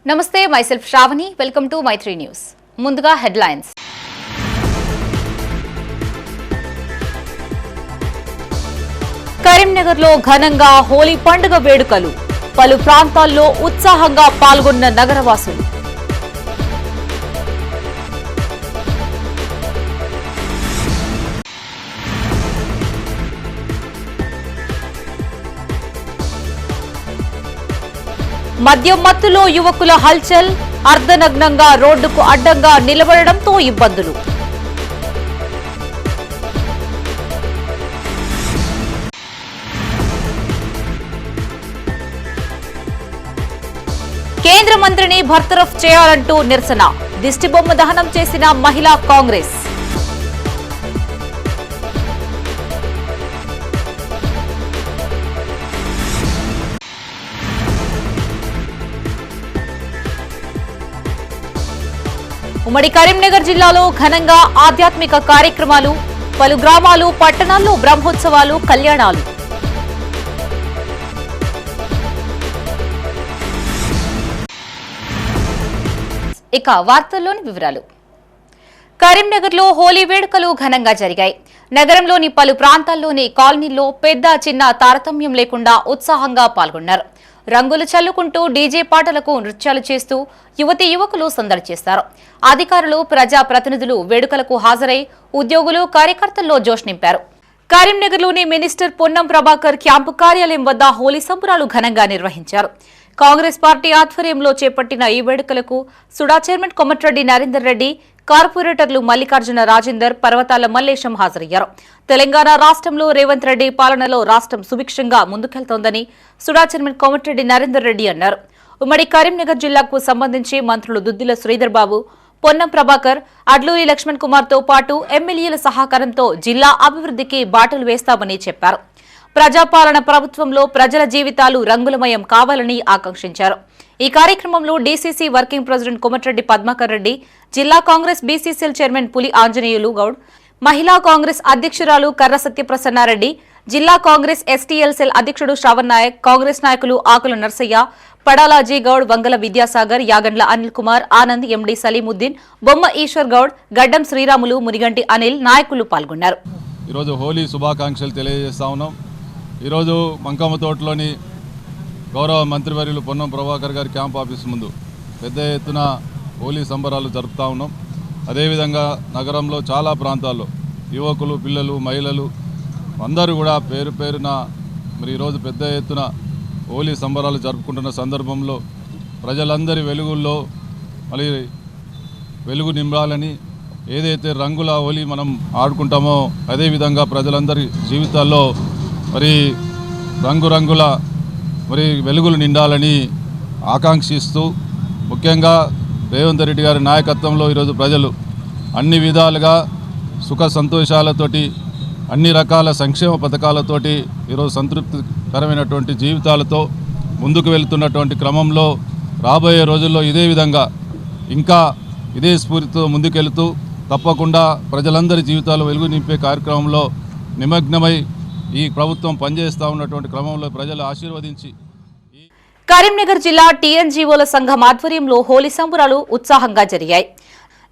నమస్తే myself Sravani welcome to Maitri news ముందుగా headlines కరీంనగర్లో ఘనంగా హోలీ పండుగ వేడుకలు పలు ప్రాంతాల్లో ఉత్సాహంగా పాల్గొన్న నగరవాసులు మద్యం మత్తులో యువకుల హల్చల్ అర్ధనగ్నంగా రోడ్డుకు అడ్డంగా నిలబడడంతో ఇబ్బందులు కేంద్ర మంత్రిని బర్తరఫ్ చేయాలంటూ నిరసన దిష్టిబొమ్మ దహనం చేసిన మహిళా కాంగ్రెస్ ఉమ్మడి కరీంనగర్ జిల్లాలో ఘనంగా ఆధ్యాత్మిక కార్యక్రమాలు పలు గ్రామాలు పట్టణాల్లో బ్రహ్మోత్సవాలు కళ్యాణాలు ఇక వార్తల్లోని వివరాలు కరీంనగర్లో హోలీ వేడుకలు ఘనంగా జరిగాయి నగరంలోని పలు ప్రాంతాల్లోని కాలనీల్లో పెద్ద చిన్న తారతమ్యం లేకుండా ఉత్సాహంగా పాల్గొన్నారు రంగులు చల్లుకుంటూ డీజే పాటలకు నృత్యాలు చేస్తూ యువతీ యువకులు సందడి చేశారు అధికారులు ప్రజా ప్రతినిధులు వేడుకలకు హాజరై ఉద్యోగులు కార్యకర్తల్లో జోష్ నింపారు కరీంనగర్లోని మినిస్టర్ పొన్నం ప్రభాకర్ క్యాంపు కార్యాలయం వద్ద హోలీ సంబరాలు ఘనంగా నిర్వహించారు కాంగ్రెస్ పార్టీ ఆధ్వర్యంలో చేపట్టిన ఈ వేడుకలకు సుడా చైర్మన్ కోమటిరెడ్డి నరేందర్ రెడ్డి కార్పొరేటర్లు మల్లికార్జున రాజేందర్ పర్వతాల మల్లేశం హాజరయ్యారు తెలంగాణ రాష్ట్రంలో రేవంత్ రెడ్డి పాలనలో రాష్ట్రం సుభిక్షంగా ముందుకెళ్తోందని సుడా చైర్మన్ కోమటిరెడ్డి నరేందర్ రెడ్డి అన్నారు ఉమ్మడి కరీంనగర్ జిల్లాకు సంబంధించి మంత్రులు దుద్దిల శ్రీధర్ బాబు పొన్నం ప్రభాకర్ అడ్లూరి లక్ష్మణ్ కుమార్ తో పాటు ఎమ్మెల్యేల సహకారంతో జిల్లా అభివృద్ధికి బాటలు వేస్తామని చెప్పారు ప్రజాపాలన ప్రభుత్వంలో ప్రజల జీవితాలు రంగులమయం కావాలని ఆకాంక్షించారు ఈ కార్యక్రమంలో DCC working president Komatireddy Padmakar Reddy జిల్లా కాంగ్రెస్ బీసీసీఎల్ చైర్మన్ పులి ఆంజనేయులు గౌడ్ మహిళా కాంగ్రెస్ అధ్యక్షురాలు కర్ర సత్యప్రసన్నారెడ్డి జిల్లా కాంగ్రెస్ ఎస్టీఎల్ సెల్ అధ్యక్షుడు శ్రావణ్ నాయక్ కాంగ్రెస్ నాయకులు ఆకుల నర్సయ్య పడాలాజీ గౌడ్ వంగల విద్యాసాగర్ యాగండ్ల అనిల్ కుమార్ ఆనంద్ ఎండీ సలీముద్దీన్ బొమ్మ ఈశ్వర్ గౌడ్ గడ్డం శ్రీరాములు మునిగంటి అనిల్ నాయకులు పాల్గొన్నారు ఈరోజు హోలీ శుభాకాంక్షలు తెలియజేస్తా ఉన్నాం ఈరోజు మంకమ్మతోటలోని గౌరవ మంత్రివర్యులు పొన్నం ప్రభాకర్ గారి క్యాంప్ ఆఫీస్ ముందు పెద్ద ఎత్తున హోలీ సంబరాలు జరుపుతూ ఉన్నాం అదేవిధంగా నగరంలో చాలా ప్రాంతాల్లో యువకులు పిల్లలు మహిళలు అందరూ కూడా పేరు పేరున మరి ఈరోజు పెద్ద ఎత్తున హోలీ సంబరాలు జరుపుకుంటున్న సందర్భంలో ప్రజలందరి వెలుగుల్లో మళ్ళీ వెలుగు నింపాలని ఏదైతే రంగుల హోలీ మనం ఆడుకుంటామో అదేవిధంగా ప్రజలందరి జీవితాల్లో మరి రంగురంగుల మరి వెలుగులు నిండాలని ఆకాంక్షిస్తూ ముఖ్యంగా రేవంత్ రెడ్డి గారి నాయకత్వంలో ఈరోజు ప్రజలు అన్ని విధాలుగా సుఖ సంతోషాలతోటి అన్ని రకాల సంక్షేమ పథకాలతోటి ఈరోజు సంతృప్తికరమైనటువంటి జీవితాలతో ముందుకు వెళుతున్నటువంటి క్రమంలో రాబోయే రోజుల్లో ఇదే విధంగా ఇంకా ఇదే స్ఫూర్తితో ముందుకెళ్తూ తప్పకుండా ప్రజలందరి జీవితాలు వెలుగు నింపే కార్యక్రమంలో నిమగ్నమై ఈ ప్రభుత్వం పనిచేస్తూ ఉన్నటువంటి క్రమంలో ప్రజలు ఆశీర్వదించి కరీంనగర్ జిల్లా టీఎన్జీఓల సంఘం ఆధ్వర్యంలో హోలీ సంబరాలు ఉత్సాహంగా జరిగాయి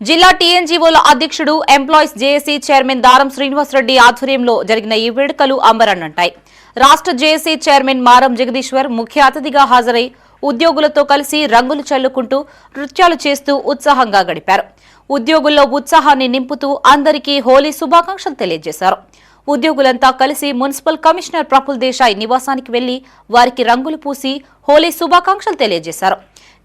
జిల్లా టీఎన్జీఓల అధ్యక్షుడు ఎంప్లాయీస్ జేఏసీ చైర్మన్ దారం శ్రీనివాసరెడ్డి ఆధ్వర్యంలో జరిగిన ఈ వేడుకలు అంబరన్నంటాయి రాష్ట్ర జేఏసీ చైర్మన్ మారం జగదీశ్వర్ ముఖ్య అతిథిగా హాజరై ఉద్యోగులతో కలిసి రంగులు చల్లుకుంటూ నృత్యాలు చేస్తూ ఉత్సాహంగా గడిపారు ఉద్యోగుల్లో ఉత్సాహాన్ని నింపుతూ అందరికీ హోలీ శుభాకాంక్షలు తెలియజేశారు ఉద్యోగులంతా కలిసి మున్సిపల్ కమిషనర్ ప్రఫుల్ దేశాయ్ నివాసానికి వెళ్లి వారికి రంగులు పూసి హోలీ శుభాకాంక్షలు తెలియజేశారు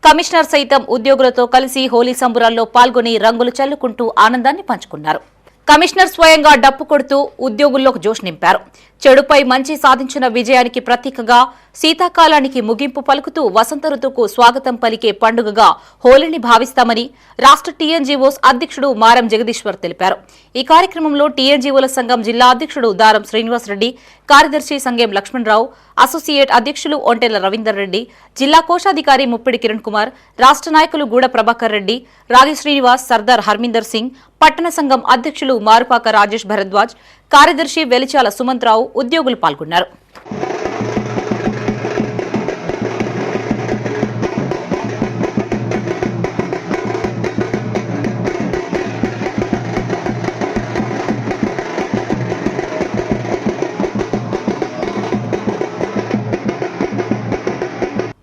కమిషనర్ సైతం ఉద్యోగులతో కలిసి హోలీ సంబరాల్లో పాల్గొని రంగులు చల్లుకుంటూ ఆనందాన్ని పంచుకున్నారు కమిషనర్ స్వయంగా డప్పు కొడుతూ ఉద్యోగుల్లో జోష్ నింపారు చెడుపై మంచి సాధించిన విజయానికి ప్రతీకగా శీతాకాలానికి ముగింపు పలుకుతూ వసంత ఋతువుకు స్వాగతం పలికే పండుగగా హోలీని భావిస్తామని రాష్ట్ర టీఎన్జీఓస్ అధ్యక్షుడు మారం జగదీశ్వర్ తెలిపారు ఈ కార్యక్రమంలో టీఎన్జీఓల సంఘం జిల్లా అధ్యక్షుడు దారం శ్రీనివాసరెడ్డి కార్యదర్శి సంగెం లక్ష్మణరావు అసోసియేట్ అధ్యక్షులు ఒంటెల రవీందర్ రెడ్డి జిల్లా కోశాధికారి ముప్పిడి కిరణ్ కుమార్ రాష్ట్ర నాయకులు గూడ ప్రభాకర్ రెడ్డి రాగి శ్రీనివాస్ సర్దార్ హర్మిందర్ సింగ్ పట్టణ సంఘం అధ్యక్షులు మారుపాక రాజేష్ భరద్వాజ్ కార్యదర్శి వెలిచాల సుమంత్రావు ఉద్యోగులు పాల్గొన్నారు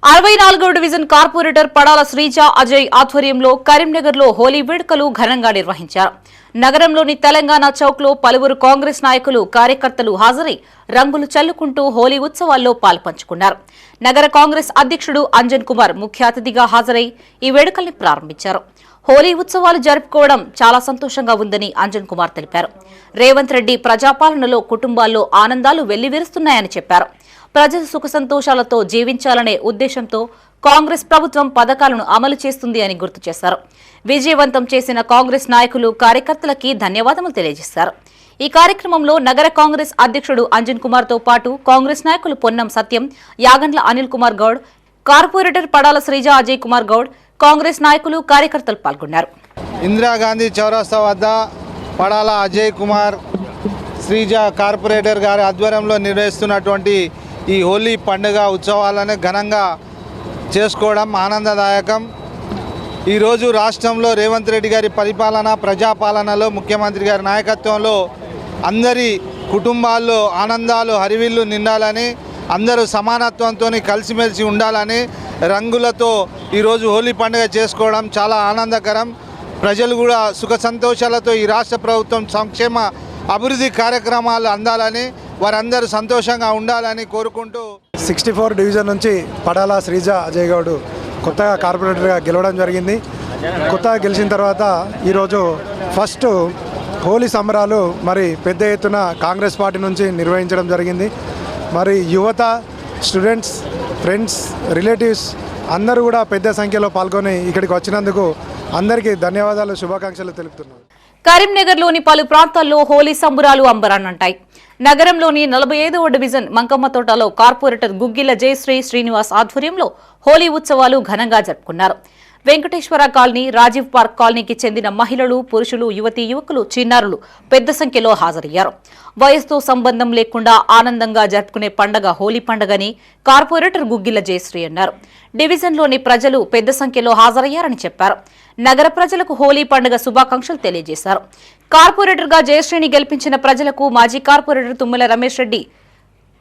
64వ డివిజన్ కార్పొరేటర్ పడాల శ్రీజ అజయ్ ఆధ్వర్యంలో కరీంనగర్లో హోలీ వేడుకలు ఘనంగా నిర్వహించారు. నగరంలోని తెలంగాణ చౌక్లో పలువురు కాంగ్రెస్ నాయకులు కార్యకర్తలు హాజరై రంగులు చల్లుకుంటూ హోలీ ఉత్సవాల్లో పాల్పంచుకున్నారు. నగర కాంగ్రెస్ అధ్యక్షుడు అంజన్ కుమార్ ముఖ్య అతిథిగా హాజరై ఈ వేడుకల్ని ప్రారంభించారు. హోలీ ఉత్సవాలు జరుపుకోవడం చాలా సంతోషంగా ఉందని అంజన్ కుమార్ తెలిపారు. రేవంత్ రెడ్డి ప్రజాపాలనలో కుటుంబాల్లో ఆనందాలు వెల్లివిరుస్తున్నాయని చెప్పారు. ప్రజలు సుఖ సంతోషాలతో జీవించాలనే ఉద్దేశంతో కాంగ్రెస్ ప్రభుత్వం పథకాలను అమలు చేస్తుంది అని గుర్తు చేశారు. విజయవంతం చేసిన కాంగ్రెస్ నాయకులు కార్యకర్తలకి ధన్యవాదాలు తెలియజేశారు. ఈ కార్యక్రమంలో నగర కాంగ్రెస్ అధ్యక్షుడు అంజన్ కుమార్ తో పాటు కాంగ్రెస్ నాయకులు పొన్నం సత్యం, యాగండ్ల అనిల్ కుమార్ గౌడ్, కార్పొరేటర్ పడాల శ్రీజ అజయ్ కుమార్ గౌడ్, కాంగ్రెస్ నాయకులు కార్యకర్తలు పాల్గొన్నారు. ఇందిరాగాంధీ చౌరస్తా వద్ద పడాల అజయ్ కుమార్ శ్రీజ కార్పొరేటర్ గారి ఆధ్వర్యంలో నిర్వహిస్తున్నటువంటి ఈ హోలీ పండుగ ఉత్సవాలను ఘనంగా చేసుకోవడం ఆనందదాయకం. ఈరోజు రాష్ట్రంలో రేవంత్ రెడ్డి గారి పరిపాలన, ప్రజాపాలనలో ముఖ్యమంత్రి గారి నాయకత్వంలో అందరి కుటుంబాల్లో ఆనందాలు హరివిల్లు నిండాలని, అందరూ సమానత్వంతో కలిసిమెలిసి ఉండాలని రంగులతో ఈరోజు హోలీ పండుగ చేసుకోవడం చాలా ఆనందకరం. ప్రజలు కూడా సుఖ సంతోషాలతో ఈ రాష్ట్ర ప్రభుత్వం సంక్షేమ అభివృద్ధి కార్యక్రమాలు అందాలని, వారందరూ సంతోషంగా ఉండాలని కోరుకుంటూ 64 డివిజన్ నుంచి పడాల శ్రీజ అజయ్ గౌడ్ కొత్తగా కార్పొరేటర్గా గెలవడం జరిగింది. కొత్తగా గెలిచిన తర్వాత ఈరోజు ఫస్ట్ హోలీ సంబరాలు మరి పెద్ద ఎత్తున కాంగ్రెస్ పార్టీ నుంచి నిర్వహించడం జరిగింది. మరి యువత, స్టూడెంట్స్, ఫ్రెండ్స్, రిలేటివ్స్ అందరూ కూడా పెద్ద సంఖ్యలో పాల్గొని ఇక్కడికి వచ్చినందుకు అందరికీ ధన్యవాదాలు, శుభాకాంక్షలు తెలుపుతున్నాను. కరీంనగర్లోని పలు ప్రాంతాల్లో హోలీ సంబురాలు అంబరాన్నంటాయి. నగరంలోని 45వ డివిజన్ మంకమ్మతోటలో కార్పొరేటర్ గుగ్గిల జయశ్రీ శ్రీనివాస్ ఆధ్వర్యంలో హోలీ ఉత్సవాలు ఘనంగా జరుపుకున్నారు. వెంకటేశ్వర కాలనీ, రాజీవ్ పార్క్ కాలనీకి చెందిన మహిళలు, పురుషులు, యువతీ యువకులు, చిన్నారులు పెద్ద సంఖ్యలో హాజరయ్యారు. వయసుతో సంబంధం లేకుండా ఆనందంగా జరుపుకునే పండగ హోలీ పండగని కార్పొరేటర్ గుగ్గిల జయశ్రీ అన్నారు. డివిజన్లోని ప్రజలు పెద్ద సంఖ్యలో హాజరయ్యారని చెప్పారు. నగర ప్రజలకు హోలీ పండుగ శుభాకాంక్షలు తెలియజేశారు. కార్పొరేటర్గా జయశ్రీని గెలిపించిన ప్రజలకు మాజీ కార్పొరేటర్ తుమ్మల రమేష్ రెడ్డి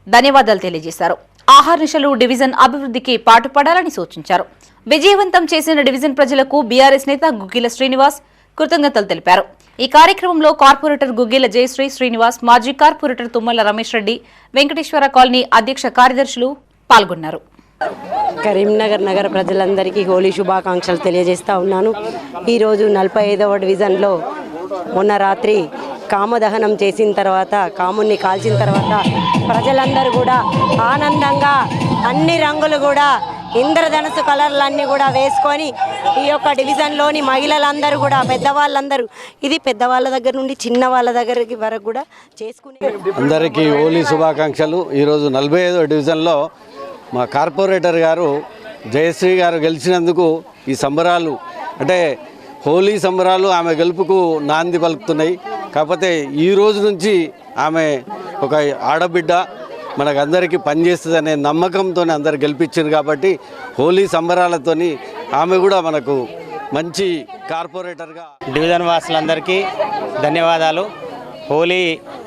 ధన్యవాదాలు తెలియజేశారు. ఆహార్నిశలు డివిజన్ అభివృద్ధికి పాటుపడాలని సూచించారు. విజయవంతం చేసిన డివిజన్ ప్రజలకు బీఆర్ఎస్ నేత గుగ్గిల శ్రీనివాస్ కృతజ్ఞతలు తెలిపారు. ఈ కార్యక్రమంలో కార్పొరేటర్ గుగ్గిల జయశ్రీ శ్రీనివాస్, మాజీ కార్పొరేటర్ తుమ్మల రమేష్ రెడ్డి, వెంకటేశ్వర కాలనీ అధ్యక్ష కార్యదర్శులు పాల్గొన్నారు. కరీంనగర్ నగర ప్రజలందరికీ హోలీ శుభాకాంక్షలు తెలియజేస్తూ ఉన్నాను. ఈరోజు 45వ డివిజన్లో మొన్న రాత్రి కామదహనం చేసిన తర్వాత, కాముని కాల్చిన తర్వాత ప్రజలందరూ కూడా ఆనందంగా అన్ని రంగులు కూడా ఇంద్రధనుసు కలర్లన్నీ కూడా వేసుకొని ఈ యొక్క డివిజన్లోని మహిళలందరూ కూడా, పెద్దవాళ్ళందరూ, ఇది పెద్దవాళ్ళ దగ్గర నుండి చిన్న వాళ్ళ దగ్గరికి వరకు కూడా చేసుకునే అందరికీ హోలీ శుభాకాంక్షలు. ఈరోజు 45వ డివిజన్లో మా కార్పొరేటర్ గారు జయశ్రీ గారు గెలిచినందుకు ఈ సంబరాలు, అంటే హోలీ సంబరాలు ఆమె గెలుపుకు నాంది పలుకుతున్నాయి. కాకపోతే ఈ రోజు నుంచి ఆమె ఒక ఆడబిడ్డ, మనకందరికీ పనిచేస్తుందనే నమ్మకంతో అందరు గెలిపించారు. కాబట్టి హోలీ సంబరాలతోని ఆమె కూడా మనకు మంచి కార్పొరేటర్గా. డివిజన్ వాసులందరికీ ధన్యవాదాలు. హోలీ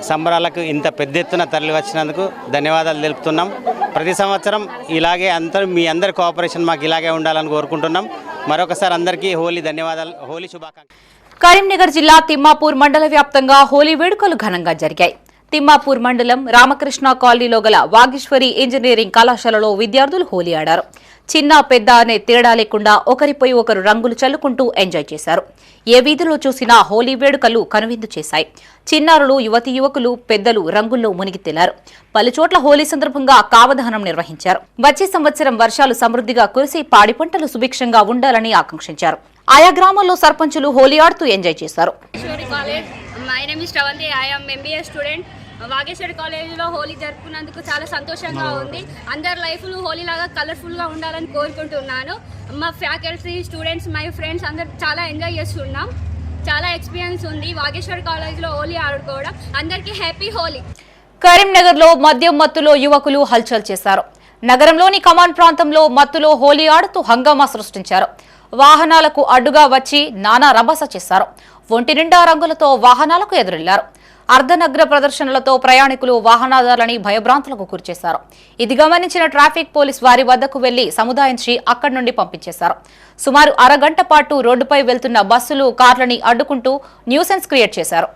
సంబరాలకు ఇంత పెద్ద ఎత్తున తరలి వచ్చినందుకు ధన్యవాదాలు తెలుపుతున్నాం. ప్రతి సంవత్సరం ఇలాగే మీ అందరి కోఆపరేషన్ మాకు ఇలాగే ఉండాలని కోరుకుంటున్నాం. మరొకసారి అందరికీ హోలీ ధన్యవాదాలు, హోలీ శుభాకాంక్షలు. కరీంనగర్ జిల్లా తిమ్మాపూర్ మండల వ్యాప్తంగా హోలీ వేడుకలు ఘనంగా జరిగాయి. తిమ్మాపూర్ మండలం రామకృష్ణ కాలనీలో గల వాగేశ్వరి ఇంజనీరింగ్ కళాశాలలో విద్యార్థులు హోలీ ఆడారు. చిన్న పెద్ద అనే తేడా లేకుండా ఒకరిపై ఒకరు రంగులు చల్లుకుంటూ ఎంజాయ్ చేశారు. ఏ వీధిలో చూసినా హోలీ వేడుకలు కనువిందు చేశాయి. చిన్నారులు, యువతీ యువకులు, పెద్దలు రంగుల్లో మునిగి తేలారు. పలుచోట్ల హోలీ సందర్భంగా కామదహనం నిర్వహించారు. వచ్చే సంవత్సరం వర్షాలు సమృద్ధిగా కురిసి పాడి పంటలు సుభిక్షంగా ఉండాలని ఆకాంక్షించారు. ఆయా గ్రామాల్లో సర్పంచులు హోలీ ఆడుతూ ఎంజాయ్ చేశారు. వాగేశ్వరి కాలేజీలో హోలీ జరుపుకున్నందుకు చాలా సంతోషంగా ఉంది. అందరి లైఫ్లు హోలీ లాగా కలర్ఫుల్గా ఉండాలని కోరుకుంటున్నాను. మా ఫ్యాకల్టీ, స్టూడెంట్స్, మై ఫ్రెండ్స్ అందరు చాలా ఎంజాయ్ చేస్తున్నాం. చాలా ఎక్స్పీరియన్స్ ఉంది వాగేశ్వరి కాలేజీలో హోలీ ఆడుకోవడం. అందరికీ హ్యాపీ హోలీ. కరీంనగర్లో మద్యం మత్తులో యువకులు హల్చల్ చేశారు. నగరంలోని కమాన్ ప్రాంతంలో మత్తులో హోలీ ఆడుతూ హంగామా సృష్టించారు. వాహనాలకు అడ్డుగా వచ్చి నానా రభస చేశారు. ఒంటి నిండా రంగులతో వాహనాలకు ఎదురెళ్లారు. అర్ధనగ్న ప్రదర్శనలతో ప్రయాణికులు వాహనదారులని భయభ్రాంతులకు గురిచేశారు. ఇది గమనించిన ట్రాఫిక్ పోలీస్ వారి వద్దకు వెళ్లి సముదాయించి అక్కడి నుండి పంపించేశారు. సుమారు అరగంట పాటు రోడ్డుపై వెళ్తున్న బస్సులు, కార్లని అడ్డుకుంటూ న్యూసెన్స్ క్రియేట్ చేశారు.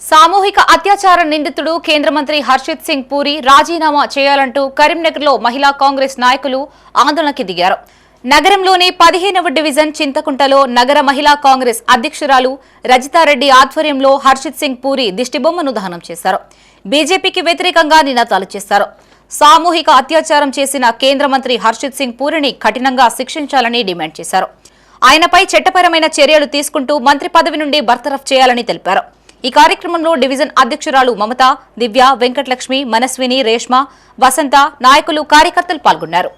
సామూహిక అత్యాచార నిందితుడు కేంద్ర మంత్రి హర్షిత్ సింగ్ పూరి రాజీనామా చేయాలంటూ కరీంనగర్లో మహిళా కాంగ్రెస్ నాయకులు ఆందోళనకి దిగారు. నగరంలోని 15వ డివిజన్ చింతకుంటలో నగర మహిళా కాంగ్రెస్ అధ్యక్షురాలు రజితారెడ్డి ఆధ్వర్యంలో హర్షిత్ సింగ్ పూరి దిష్టిబొమ్మను దహనం చేశారు. బీజేపీకి వ్యతిరేకంగా నినాదాలు చేశారు. సామూహిక అత్యాచారం చేసిన కేంద్ర మంత్రి హర్షిత్ సింగ్ పూరిని కఠినంగా శిక్షించాలని డిమాండ్ చేశారు. ఆయనపై చట్టపరమైన చర్యలు తీసుకుంటూ మంత్రి పదవి నుండి బర్తరఫ్ చేయాలని తెలిపారు. ఈ కార్యక్రమంలో డివిజన్ అధ్యక్షురాలు మమత, దివ్య, వెంకటలక్ష్మి, మనస్విని, రేష్మ, వసంత, నాయకులు, కార్యకర్తలు పాల్గొన్నారు.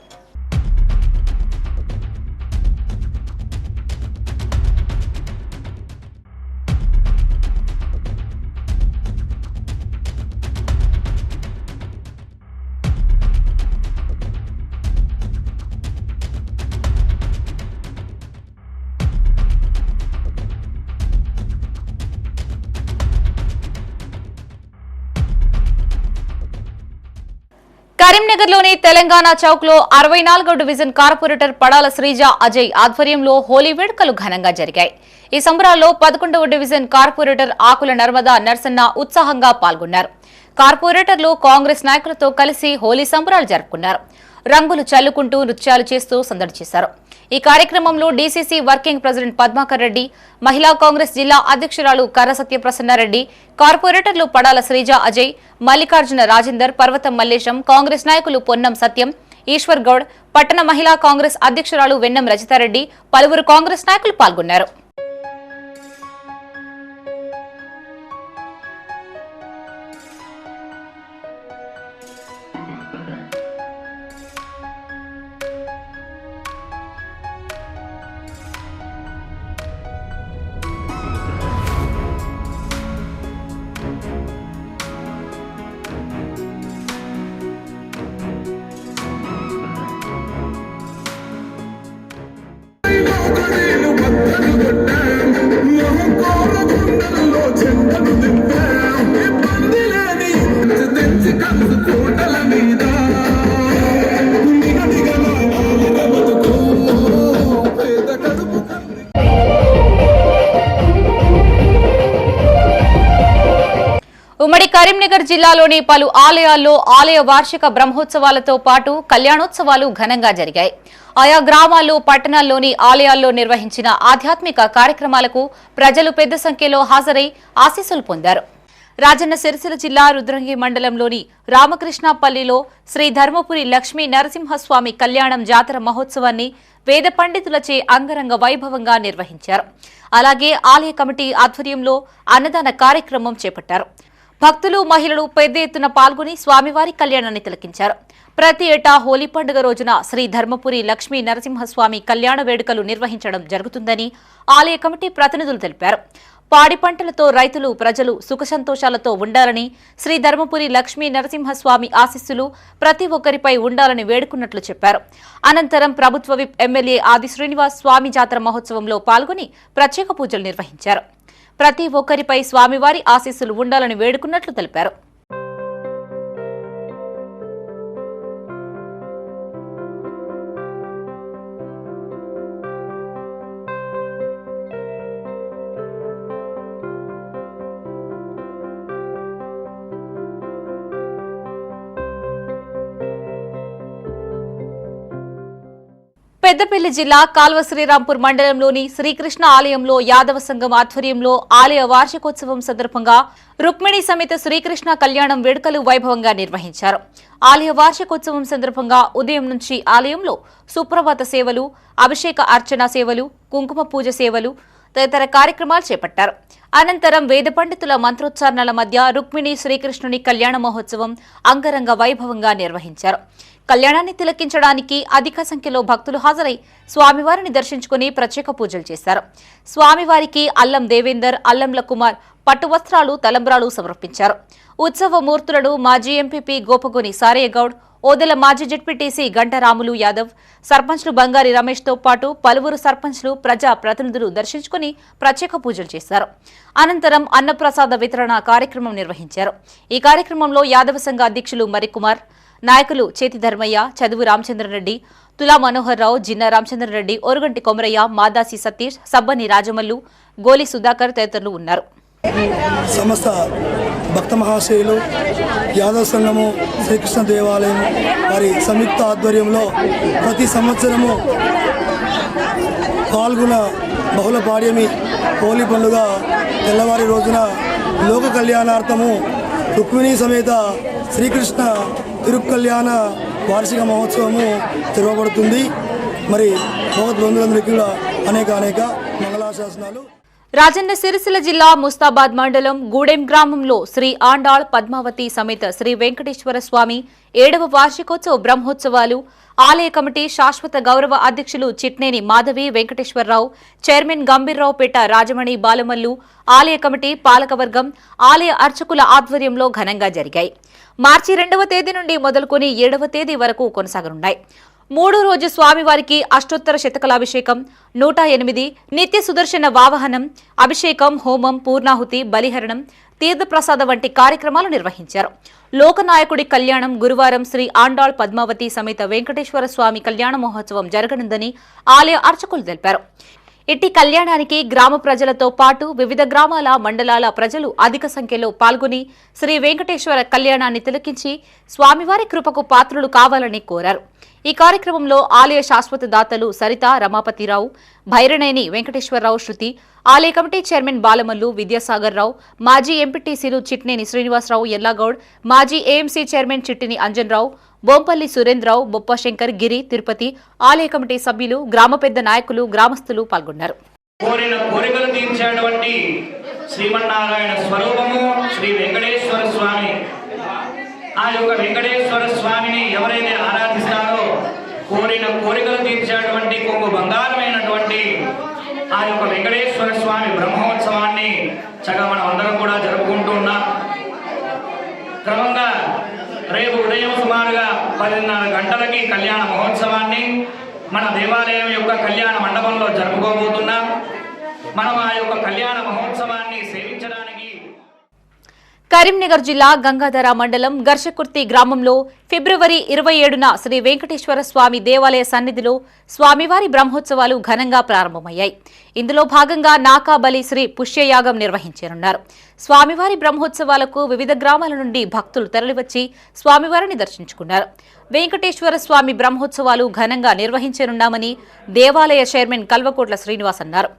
కరీంనగర్లోని తెలంగాణ చౌక్లో 64వ డివిజన్ కార్పొరేటర్ పడాల శ్రీజ అజయ్ ఆధ్వర్యంలో హోలీ వేడుకలు ఘనంగా జరిగాయి. ఈ సంబరాల్లో 11వ డివిజన్ కార్పొరేటర్ ఆకుల నర్మదా నర్సన్న ఉత్సాహంగా పాల్గొన్నారు. కార్పొరేటర్లు కాంగ్రెస్ నాయకులతో కలిసి హోలీ సంబరాలు జరుపుకున్నారు. రంగులు చల్లుకుంటూ నృత్యాలు చేస్తూ సందడి చేశారు. ఈ కార్యక్రమంలో DCC working president Padmakar Reddy, మహిళా కాంగ్రెస్ జిల్లా అధ్యక్షురాలు కర్ర సత్యప్రసన్నారెడ్డి, కార్పొరేటర్లు పడాల శ్రీజ అజయ్, మల్లికార్జున రాజేందర్, పర్వతం మల్లేశం, కాంగ్రెస్ నాయకులు పొన్నం సత్యం, ఈశ్వర్ గౌడ్, పట్టణ మహిళా కాంగ్రెస్ అధ్యక్షురాలు వెన్నం రజితారెడ్డి, పలువురు కాంగ్రెస్ నాయకులు పాల్గొన్నారు. ఉమ్మడి కరీంనగర్ జిల్లాలోని పలు ఆలయాల్లో ఆలయ వార్షిక బ్రహ్మోత్సవాలతో పాటు కళ్యాణోత్సవాలు ఘనంగా జరిగాయి. ఆయా గ్రామాల్లో, పట్టణాల్లోని ఆలయాల్లో నిర్వహించిన ఆధ్యాత్మిక కార్యక్రమాలకు ప్రజలు పెద్ద సంఖ్యలో హాజరై ఆశీస్సులు పొందారు. రాజన్న సిరిసిల్ల జిల్లా రుద్రంగి మండలంలోని రామకృష్ణపల్లిలో శ్రీ ధర్మపురి లక్ష్మీ నరసింహస్వామి కళ్యాణం జాతర మహోత్సవాన్ని వేద పండితులచే అంగరంగ వైభవంగా నిర్వహించారు. అలాగే ఆలయ కమిటీ ఆధ్వర్యంలో అన్నదాన కార్యక్రమం చేపట్టారు. భక్తులు, మహిళలు పెద్ద ఎత్తున పాల్గొని స్వామివారి కళ్యాణాన్ని తిలకించారు. ప్రతి ఏటా హోలీ పండుగ రోజున శ్రీ ధర్మపురి లక్ష్మీ నరసింహస్వామి కళ్యాణ వేడుకలు నిర్వహించడం జరుగుతుందని ఆలయ కమిటీ ప్రతినిధులు తెలిపారు. పాడి పంటలతో రైతులు, ప్రజలు సుఖ సంతోషాలతో ఉండాలని, శ్రీ ధర్మపురి లక్ష్మీ నరసింహస్వామి ఆశీస్సులు ప్రతి ఒక్కరిపై ఉండాలని వేడుకున్నట్లు చెప్పారు. అనంతరం ప్రభుత్వ విప్ ఎమ్మెల్యే ఆది శ్రీనివాస్ స్వామి జాతర మహోత్సవంలో పాల్గొని ప్రత్యేక పూజలు నిర్వహించారు. ప్రతి ఒక్కరిపై స్వామివారి ఆశీస్సులు ఉండాలని వేడుకున్నట్లు తెలిపారు. పెద్దపల్లి జిల్లా కాల్వ శ్రీరాంపూర్ మండలంలోని శ్రీకృష్ణ ఆలయంలో యాదవ సంఘం ఆధ్వర్యంలో ఆలయ వార్షికోత్సవం సందర్భంగా రుక్మిణి సమేత శ్రీకృష్ణ కళ్యాణం వేడుకలు వైభవంగా నిర్వహించారు. ఆలయ వార్షికోత్సవం సందర్భంగా ఉదయం నుంచి ఆలయంలో సుప్రభాత సేవలు, అభిషేక అర్చన సేవలు, కుంకుమ పూజ సేవలు తదితర కార్యక్రమాలు చేపట్టారు. అనంతరం వేద పండితుల మంత్రోచ్చారణల మధ్య రుక్మిణి శ్రీకృష్ణుని కళ్యాణ మహోత్సవం అంగరంగ వైభవంగా నిర్వహించారు. కళ్యాణాన్ని తిలకించడానికి అధిక సంఖ్యలో భక్తులు హాజరై స్వామివారిని దర్శించుకుని ప్రత్యేక పూజలు చేశారు. స్వామివారికి అల్లం దేవేందర్, అల్లంల కుమార్ పట్టు వస్త్రాలు, తలంబ్రాలు సమర్పించారు. ఉత్సవ మూర్తులను మాజీ ఎంపీపీ గోపగోని సారయ్య గౌడ్, ఓదెల మాజీ జెడ్పీటీసీ గంటరాములు యాదవ్, సర్పంచ్లు బంగారి రమేష్తో పాటు పలువురు సర్పంచ్లు, ప్రజా ప్రతినిధులు దర్శించుకుని ప్రత్యేక పూజలు చేశారు. అనంతరం అన్నప్రసాద వితరణ కార్యక్రమం నిర్వహించారు. ఈ కార్యక్రమంలో యాదవ సంఘ అధ్యక్షులు మరికుమార్, నాయకులు చేతి ధర్మయ్య, చదువు రామచంద్రరెడ్డి, తులా మనోహర్ రావు, జిన్నా రామచంద్రరెడ్డి, ఓరుగంటి కొమరయ్య, మాదాసి సతీష్, సబ్బని రాజమల్లు, గోలి సుధాకర్ తదితరులు ఉన్నారు. సమస్త భక్త మహాశయులు, యాదవ సంఘము, శ్రీకృష్ణ దేవాలయం వారి సంయుక్త ఆధ్వర్యంలో ప్రతి సంవత్సరము పాల్గొన బహుళ పాడ్యమి హోలీ పండుగ తెల్లవారి రోజున లోక కళ్యాణార్థము రుక్మిణి సమేత శ్రీకృష్ణ తిరుకళ్యాణ వార్షిక మహోత్సవము జరగబడుతుంది. మరి భగవద్బంధులందరికీ కూడా అనేక మంగళాశాసనాలు. రాజన్న సిరిసిల్ల జిల్లా ముస్తాబాద్ మండలం గూడెం గ్రామంలో శ్రీ ఆండాళ్ పద్మావతి సమేత శ్రీ వెంకటేశ్వర స్వామి 7వ వార్షికోత్సవ బ్రహ్మోత్సవాలు ఆలయ కమిటీ శాశ్వత గౌరవ అధ్యక్షులు చిట్నేని మాధవి వెంకటేశ్వరరావు, చైర్మన్ గంభీర్రావుపేట రాజమణి బాలమల్లు, ఆలయ కమిటీ పాలకవర్గం, ఆలయ అర్చకుల ఆధ్వర్యంలో ఘనంగా జరిగాయి. మార్చి 2వ తేదీ నుండి మొదలుకొని 7వ తేదీ వరకు కొనసాగనున్నాయి. 3వ రోజు స్వామివారికి అష్టోత్తర శతకలాభిషేకం, 108 నిత్య సుదర్శన వావహనం, అభిషేకం, హోమం, పూర్ణాహుతి, బలిహరణం, తీర్థప్రసాద వంటి కార్యక్రమాలు నిర్వహించారు. లోకనాయకుడి కళ్యాణం గురువారం శ్రీ ఆండాళ్ పద్మావతి సమేత వెంకటేశ్వర స్వామి కళ్యాణ మహోత్సవం జరగనుందని ఆలయ అర్చకులు తెలిపారు. ఇట్టి కళ్యాణానికి గ్రామ ప్రజలతో పాటు వివిధ గ్రామాల, మండలాల ప్రజలు అధిక సంఖ్యలో పాల్గొని శ్రీ వెంకటేశ్వర కళ్యాణాన్ని తిలకించి స్వామివారి కృపకు పాత్రులు కావాలని కోరారు. ఈ కార్యక్రమంలో ఆలయ శాశ్వత దాతలు సరిత, రమాపతిరావు, భైరనేని వెంకటేశ్వరరావు, శృతి, ఆలయ కమిటీ చైర్మన్ బాలమల్లు, విద్యాసాగర్ రావు, మాజీ ఎంపీటీసీలు చిట్నేని శ్రీనివాసరావు, ఎల్లాగౌడ్, మాజీ ఏఎంసీ చైర్మన్ చిట్టిని అంజన్రావు, బొంపల్లి సురేంద్రరావు, బొప్పశంకర్, గిరి, తిరుపతి, ఆలయ కమిటీ సభ్యులు, గ్రామ పెద్ద నాయకులు, గ్రామస్తులు పాల్గొన్నారు. కోరిన కోరికలు తీర్చేటువంటి శ్రీమన్నారాయణ స్వరూపము శ్రీ వెంకటేశ్వర స్వామి. ఆ యొక్క వెంకటేశ్వర స్వామిని ఎవరైతే ఆరాధిస్తారో కోరిన కోరికలు తీర్చేటువంటి కొంగు బంగారమైనటువంటి ఆ యొక్క వెంకటేశ్వర స్వామి బ్రహ్మోత్సవాన్ని చక్కగా మనం అందరం కూడా జరుపుకుంటూ ఉన్నాం. క్రమంగా రేపు ఉదయం సుమారుగా 10:30 గంటలకి కళ్యాణ మహోత్సవాన్ని మన దేవాలయం యొక్క కళ్యాణ మండపంలో జరుపుకోబోతున్నాం. మనం ఆ యొక్క కళ్యాణ మహోత్సవాన్ని సేవించడానికి కరీంనగర్ జిల్లా గంగాధర మండలం గర్షకుర్తి గ్రామంలో ఫిబ్రవరి 27న శ్రీ వెంకటేశ్వర స్వామి దేవాలయ సన్నిధిలో స్వామివారి బ్రహ్మోత్సవాలు ఘనంగా ప్రారంభమయ్యాయి. ఇందులో భాగంగా నాకాబలి శ్రీ పుష్యయాగం నిర్వహించనున్నారు. స్వామివారి బ్రహ్మోత్సవాలకు వివిధ గ్రామాల నుండి భక్తులు తరలివచ్చి స్వామివారిని దర్శించుకున్నారు. వెంకటేశ్వర స్వామి బ్రహ్మోత్సవాలు ఘనంగా నిర్వహించనున్నామని దేవాలయ చైర్మన్ కల్వకోట్ల శ్రీనివాస్ అన్నారు.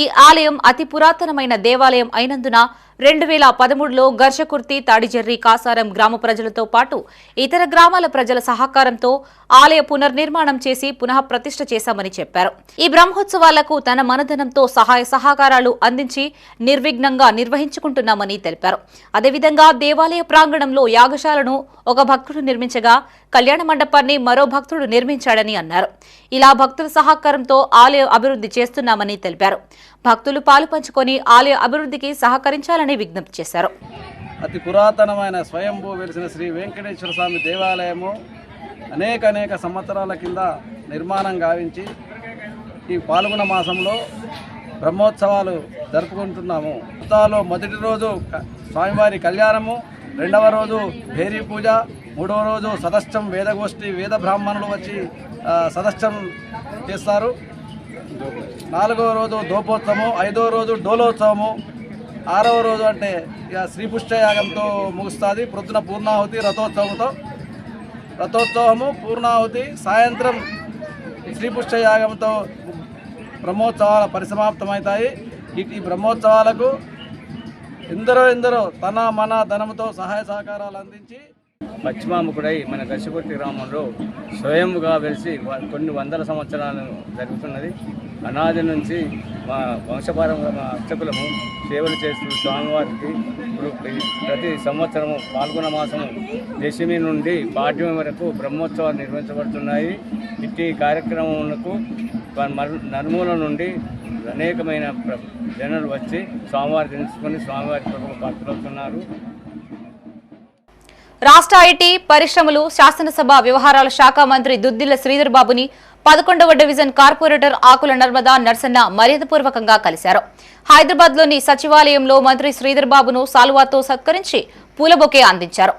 ఈ ఆలయం అతి పురాతనమైన దేవాలయం అయినందున 2013లో గర్షకుర్తి, తాడిజెర్రి, కాసారం గ్రామ ప్రజలతో పాటు ఇతర గ్రామాల ప్రజల సహకారంతో ఆలయ పునర్నిర్మాణం చేసి పునః ప్రతిష్ఠ చేశామని చెప్పారు. ఈ బ్రహ్మోత్సవాలకు తన మనధనంతో సహాయ సహకారాలు అందించి నిర్విఘ్నంగా నిర్వహించుకుంటున్నామని తెలిపారు. అదేవిధంగా దేవాలయ ప్రాంగణంలో యాగశాలను ఒక భక్తుడు నిర్మించగా కళ్యాణ మండపాన్ని మరో భక్తుడు నిర్మించాడని అన్నారు. ఇలా భక్తుల సహకారంతో ఆలయ అభివృద్ధి చేస్తున్నామని తెలిపారు. భక్తులు పాలు పంచుకొని ఆలయ అభివృద్ధికి సహకరించాలని విజ్ఞప్తి చేశారు. అతి పురాతనమైన స్వయంభూ వెలిసిన శ్రీ వెంకటేశ్వర స్వామి దేవాలయము అనేక సంవత్సరాల కింద నిర్మాణం గావించి ఈ పాల్గొన మాసంలో బ్రహ్మోత్సవాలు జరుపుకుంటున్నాము. ఉత్సవాల్లో మొదటి రోజు స్వామివారి కళ్యాణము, 2వ రోజు భేరీ పూజ, 3వ రోజు సదస్యం వేదగోష్ఠి, వేద బ్రాహ్మణులు వచ్చి సదస్యం చేస్తారు. 4వ రోజు దోపోత్సవము, 5వ రోజు డోలోత్సవము, 6వ రోజు అంటే ఇక శ్రీపుష్యయాగంతో ముగుస్తుంది. ప్రొద్దున పూర్ణాహుతి, రథోత్సవము, పూర్ణాహుతి, సాయంత్రం శ్రీపుష్ప యాగంతో బ్రహ్మోత్సవాలు పరిసమాప్తమవుతాయి. ఈ బ్రహ్మోత్సవాలకు ఎందరో తన మన ధనంతో సహాయ సహకారాలు అందించి పశ్చిమాముఖుడై మన దశకుర్తి గ్రామంలో స్వయంగా వెలిసి కొన్ని వందల సంవత్సరాలు జరుగుతున్నది. అనాది నుంచి మా వంశపారంగా మా అర్చకులము సేవలు చేస్తూ స్వామివారికి ప్రతి సంవత్సరము పాల్గొన మాసము దశమి నుండి పాడ్యమి వరకు బ్రహ్మోత్సవాలు నిర్వహించబడుతున్నాయి. ఇట్టి కార్యక్రమములకు నలుమూల నుండి అనేకమైన జనులు వచ్చి స్వామివారి తెలుసుకొని స్వామివారి కృపకు పాత్రవుతున్నారు. రాష్ట్ర ఐటీ పరిశ్రమలు శాసనసభ వ్యవహారాల శాఖ మంత్రి దుద్దిళ్ల శ్రీధర్ బాబుని 11వ డివిజన్ కార్పొరేటర్ ఆకుల నర్మదా నర్సన్న మర్యాదపూర్వకంగా కలిశారు. హైదరాబాద్లోని సచివాలయంలో మంత్రి శ్రీధర్ బాబును సాల్వాతో సత్కరించి పూలబొకే అందించారు.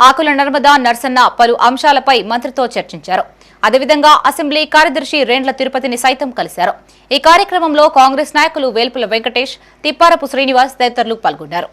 ఆకుల నర్మదా నర్సన్న పలు అంశాలపై మంత్రితో చర్చించారు. అదేవిధంగా అసెంబ్లీ కార్యదర్శి రేండ్ల తిరుపతిని సైతం కలిశారు. ఈ కార్యక్రమంలో కాంగ్రెస్ నాయకులు వేల్పుల వెంకటేష్, తిప్పారపు శ్రీనివాస్ తదితరులు పాల్గొన్నారు.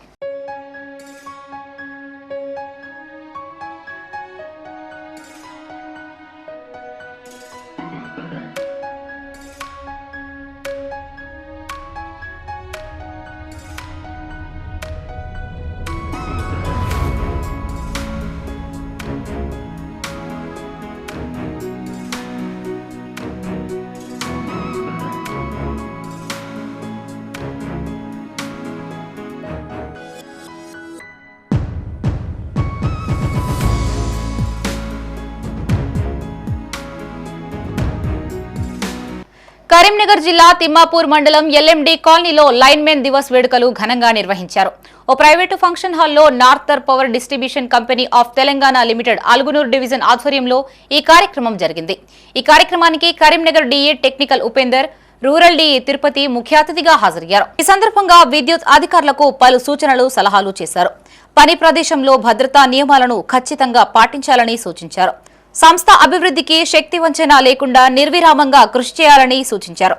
కరీంనగర్ జిల్లా తిమ్మాపూర్ మండలం ఎల్ఎండి కాలనీలో లైన్మెన్ దివస్ వేడుకలు ఘనంగా నిర్వహించారు. ఓ ప్రైవేటు ఫంక్షన్ హాల్లో northern power distribution company of Telangana limited Algunur division ఆధ్వర్యంలో ఈ కార్యక్రమం జరిగింది. ఈ కార్యక్రమానికి Karimnagar DA technical Upender, rural DA Tirupati ముఖ్య అతిథిగా హాజరయ్యారు. ఈ సందర్భంగా విద్యుత్ అధికారులకు పలు సూచనలు, సలహాలు చేశారు. పని ప్రదేశంలో భద్రతా నియమాలను ఖచ్చితంగా పాటించాలని సూచించారు. సంస్థ అభివృద్ధికి శక్తి వంచన లేకుండా నిర్విరామంగా కృషి చేయాలని సూచించారు.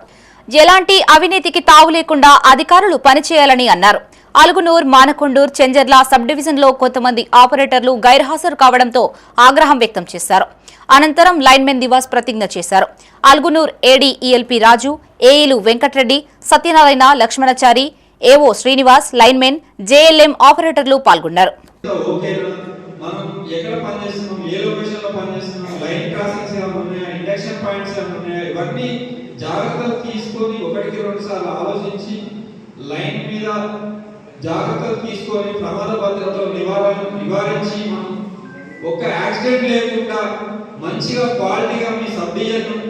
ఎలాంటి అవినీతికి తావు లేకుండా అధికారులు పనిచేయాలని అన్నారు. అలుగునూర్, మానకొండూర్, చెంజర్ల సబ్ డివిజన్లో కొంతమంది ఆపరేటర్లు గైర్హాజరు కావడంతో ఆగ్రహం వ్యక్తం చేశారు. అనంతరం లైన్మెన్ దివాస్ ప్రతిజ్ఞ చేశారు. అల్గునూర్ ఏడీ ఈఎల్పీ రాజు, ఏఈలు Venkatareddy, Satyanarayana, Lakshmanachari, AO Srinivas, linemen, JLM ఆపరేటర్లు పాల్గొన్నారు. మనం ఎక్కడ పనిచేస్తున్నాం, ఏ లొకేషన్లో పనిచేస్తున్నాం, లైన్ క్రాసింగ్స్ ఏమైనా ఉన్నాయా, ఇండక్షన్ పాయింట్స్ ఏమైనా ఉన్నాయా, ఇవన్నీ జాగ్రత్తలు తీసుకొని ఒకటికి రెండు సార్లు ఆలోచించి లైన్ మీద జాగ్రత్తలు తీసుకొని ప్రమాద భద్రతలు నివారించి మనం ఒక్క యాక్సిడెంట్ లేకుండా మంచిగా క్వాలిటీగా మీ సబ్ డివిజన్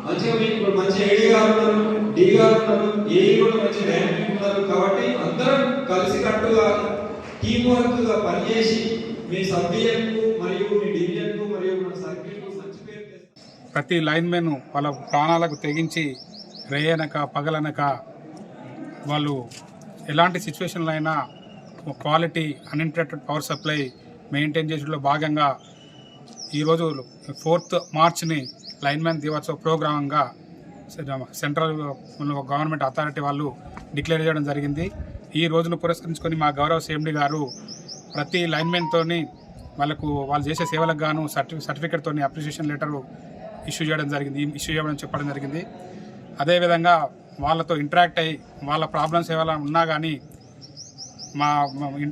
మంచిగా మీకు మంచి ఏడీ గారు ఉన్నారు, డి గారు ఉన్నారు, ఏఈ కూడా మంచి లైన్ ఉన్నారు. కాబట్టి అందరం కలిసికట్టుగా టీం వర్క్ గా పనిచేసి ప్రతి లైన్మెన్ వాళ్ళ ప్రాణాలకు తెగించి రేయనక పగలనక వాళ్ళు ఎలాంటి సిచ్యువేషన్లో అయినా quality uninterrupted power supply maintain చేసేలో భాగంగా ఈరోజు 4th మార్చ్ని లైన్మెన్ దివోత్సవ ప్రోగ్రాంగా సెంట్రల్ గవర్నమెంట్ అథారిటీ వాళ్ళు డిక్లేర్ చేయడం జరిగింది. ఈ రోజును పురస్కరించుకొని మా గౌరవ సిఎండి గారు ప్రతి లైన్మెన్తోని వాళ్ళు చేసే సేవలకు గాను సర్టిఫికేట్తో అప్రిషియేషన్ లెటర్ ఇష్యూ చేయడం చెప్పడం జరిగింది. అదేవిధంగా వాళ్ళతో ఇంటరాక్ట్ అయ్యి వాళ్ళ ప్రాబ్లమ్స్ ఏమైనా ఉన్నా కానీ మా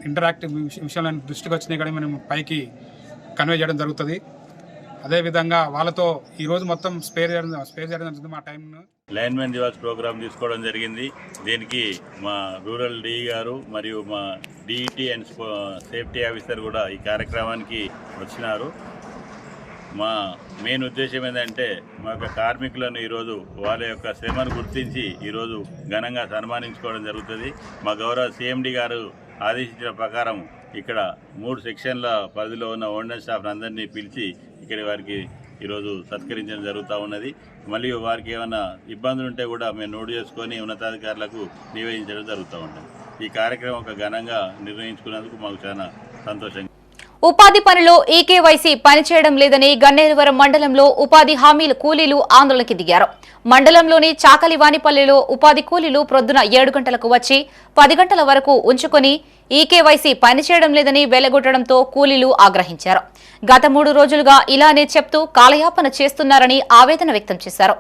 ఇంటరాక్టివ్ విషయంలో దృష్టికి వచ్చినాయి కానీ మనం పైకి కన్వే చేయడం జరుగుతుంది. అదేవిధంగా వాళ్ళతో ఈరోజు మొత్తం స్పేర్ చేయడం జరుగుతుంది. మా టైంను లైన్మెన్ దివాస్ ప్రోగ్రాం తీసుకోవడం జరిగింది. దీనికి మా రూరల్ డిఈ గారు మరియు మా డిఈటీ అండ్ సేఫ్టీ ఆఫీసర్ కూడా ఈ కార్యక్రమానికి వచ్చినారు. మా మెయిన్ ఉద్దేశం ఏంటంటే మా యొక్క కార్మికులను ఈరోజు వాళ్ళ యొక్క శ్రమను గుర్తించి ఈరోజు ఘనంగా సన్మానించుకోవడం జరుగుతుంది. మా గౌరవ సిఎండి గారు ఆదేశించిన ప్రకారం ఇక్కడ 3 సెక్షన్ల పరిధిలో ఉన్న ఓల్డెన్ స్టాఫ్ అందరినీ పిలిచి ఇక్కడ వారికి ఈరోజు సత్కరించడం జరుగుతూ ఉన్నది. మరియు వారికి ఏమైనా ఇబ్బందులు ఉంటే కూడా మేము నోటు చేసుకొని ఉన్నతాధికారులకు నివేదించడం జరుగుతూ ఉంటుంది. ఈ కార్యక్రమం ఒక ఘనంగా నిర్వహించుకున్నందుకు మాకు చాలా సంతోషంగా. ఉపాధి పనిలో ఈకేవైసీ పనిచేయడం లేదని గన్నేరువరం మండలంలో ఉపాధి హామీలు కూలీలు ఆందోళనకి దిగారు. మండలంలోని చాకలివానిపల్లిలో ఉపాధి కూలీలు ప్రొద్దున 7 గంటలకు వచ్చి 10 గంటల వరకు ఉంచుకొని ఈకేవైసీ పనిచేయడం లేదని వెళ్లగొట్టడంతో కూలీలు ఆగ్రహించారు. గత 3 రోజులుగా ఇలానే చెప్తూ కాలయాపన చేస్తున్నారని ఆవేదన వ్యక్తం చేశారు.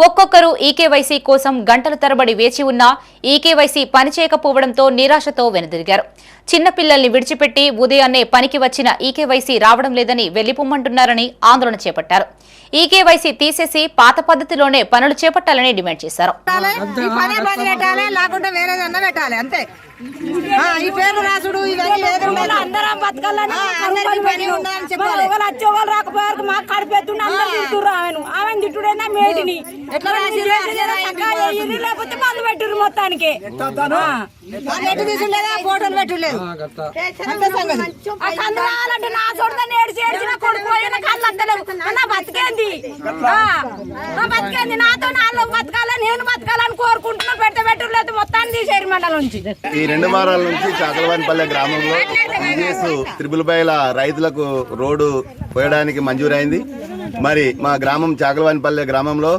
ఒక్కొక్కరు ఈకేవైసీ కోసం గంటల తరబడి వేచి ఉన్నా ఈకేవైసీ పనిచేయకపోవడంతో నిరాశతో వెనుదిరిగారు. చిన్నపిల్లల్ని విడిచిపెట్టి ఉదయాన్నే పనికి వచ్చిన ఈకేవైసీ రావడం లేదని వెళ్లిపోమ్మంటున్నారని ఆందోళన చేపట్టారు. ఈకేవైసీ తీసేసి పాత పద్ధతిలోనే పనులు చేపట్టాలని డిమాండ్ చేశారు. ఈ పేరు రాసుడు అందరం బతకాలని రాకపోయారు. మాకు కడిపెత్తుండు ఆమెను తిట్టుడైనా మేటిని లేకపోతే మందు పెట్టిరు మొత్తానికి తీసుండేదా ఫోటోలు పెట్టలేదు. రావాలంటే నా చోట ఏడ్చిన కొడుకు కళ్ళు అత్తలేవు. నా బతికేంది నాతో నాలుగు బతకాలని నేను బతకాలని కోరుకుంటున్నా. పెట్టలేదు మొత్తాన్ని తీసేరు మండలం నుంచి. ఈ 2 వారాల నుంచి చాకలవానిపల్లె గ్రామంలో ఈజీఎస్ త్రిబుల్బైల రైతులకు రోడ్డు పోయడానికి మంజూరైంది. మరి మా గ్రామం చాకలవానిపల్లె గ్రామంలో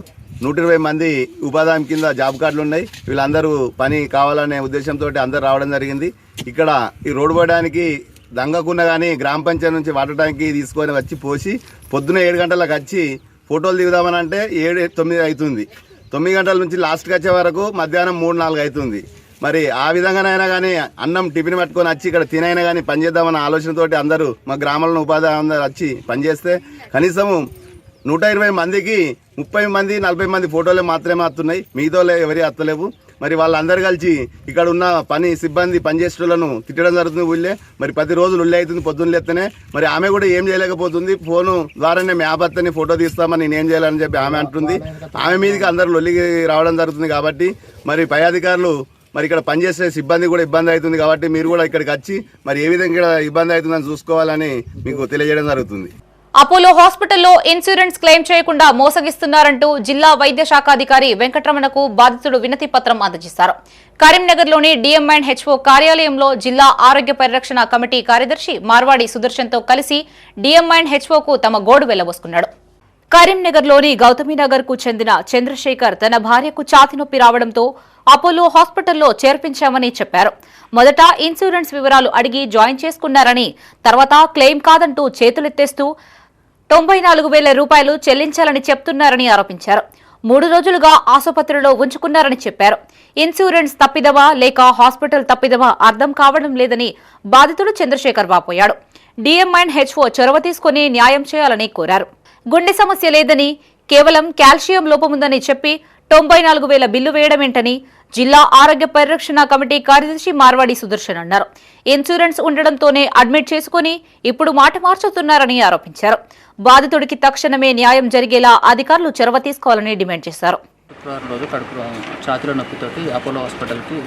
120 మంది ఉపాధి హామీ కింద జాబ్ కార్డులు ఉన్నాయి. వీళ్ళందరూ పని కావాలనే ఉద్దేశంతో అందరు రావడం జరిగింది. ఇక్కడ ఈ రోడ్డు పోయడానికి దంగకున్న కానీ గ్రామ పంచాయతీ నుంచి వాటర్ ట్యాంక్ తీసుకొని వచ్చి పోసి పొద్దున 7 గంటలకు వచ్చి ఫోటోలు దిగుదామని అంటే 7-9 అవుతుంది. 9 గంటల నుంచి లాస్ట్కి వచ్చే వరకు మధ్యాహ్నం 3-4 అవుతుంది. మరి ఆ విధంగానైనా కానీ అన్నం టిఫిన్ పట్టుకొని వచ్చి ఇక్కడ తినైనా కానీ పనిచేద్దామన్న ఆలోచనతోటి అందరూ మా గ్రామంలో ఉపాధి అందరూ వచ్చి పనిచేస్తే కనీసం 120 మందికి 30 మంది 40 మంది ఫోటోలే మాత్రమే వస్తున్నాయి. మిగతా ఎవరి వస్తలేవు. మరి వాళ్ళందరూ కలిసి ఇక్కడ ఉన్న పని సిబ్బంది పనిచేసేటోళ్ళను తిట్టడం జరుగుతుంది. ఊళ్ళే మరి ప్రతిరోజు ఉళ్ళే అవుతుంది పొద్దున్న లేస్తేనే. మరి ఆమె కూడా ఏం చేయలేకపోతుంది. ఫోను ద్వారానే మేపత్తని ఫోటో తీస్తామని నేనేం చేయాలని చెప్పి ఆమె అంటుంది. ఆమె మీదకి అందరూ లొల్లికి రావడం జరుగుతుంది. కాబట్టి మరి పై అధికారులు మరి ఇక్కడ పనిచేసే సిబ్బంది కూడా ఇబ్బంది అవుతుంది. కాబట్టి మీరు కూడా ఇక్కడికి వచ్చి మరి ఏ విధంగా ఇబ్బంది అవుతుందని చూసుకోవాలని మీకు తెలియజేయడం జరుగుతుంది. అపోలో హాస్పిటల్లో ఇన్సూరెన్స్ క్లెయిమ్ చేయకుండా మోసగిస్తున్నారంటూ జిల్లా వైద్య శాఖ అధికారి వెంకటరమణకు బాధితుడు వినతి పత్రం అందజేశారు. కరీంనగర్లోని డిఎంఎండ్హెచ్ఓ కార్యాలయంలో జిల్లా ఆరోగ్య పరిరక్షణ కమిటీ కార్యదర్శి మార్వాడి సుదర్శన్తో కలిసి డిఎంఎండ్హెచ్ఓకు తమ గోడు వెళ్లబోసుకున్నాడు. కరీంనగర్లోని గౌతమినగర్ కు చెందిన చంద్రశేఖర్ తన భార్యకు ఛాతీ నొప్పి రావడంతో అపోలో హాస్పిటల్లో చేర్పించామని చెప్పారు. మొదట ఇన్సూరెన్స్ వివరాలు అడిగి జాయిన్ చేసుకున్నారని, తర్వాత క్లెయిమ్ కాదంటూ చేతులెత్తేస్తూ 94,000 రూపాయలు చెల్లించాలని చెప్తున్నారని ఆరోపించారు. 3 రోజులుగా ఆసుపత్రిలో ఉంచుకున్నారని చెప్పారు. ఇన్సూరెన్స్ తప్పిదమా లేక హాస్పిటల్ తప్పిదమా అర్థం కావడం లేదని బాధితుడు చంద్రశేఖర్ వాపోయాడు. డిఎంఎండ్హెచ్ఓ చొరవ తీసుకుని న్యాయం చేయాలని కోరారు. గుండె సమస్య లేదని, కేవలం కాల్షియం లోపముందని చెప్పి 94,000 బిల్లు వేయడమేంటని జిల్లా ఆరోగ్య పరిరక్షణ కమిటీ కార్యదర్శి మార్వాడి సుదర్శన్ అన్నారు. ఇన్సూరెన్స్ ఉండడంతోనే అడ్మిట్ చేసుకుని ఇప్పుడు మాట మార్చుతున్నారని ఆరోపించారు. బాధితుడికి తక్షణమే న్యాయం జరిగేలా అధికారులు చొరవ తీసుకోవాలని డిమాండ్ చేశారు. శుక్రవారం రోజు కడుపు ఛాతీలో నొప్పితోటి అపోలో హాస్పిటల్కి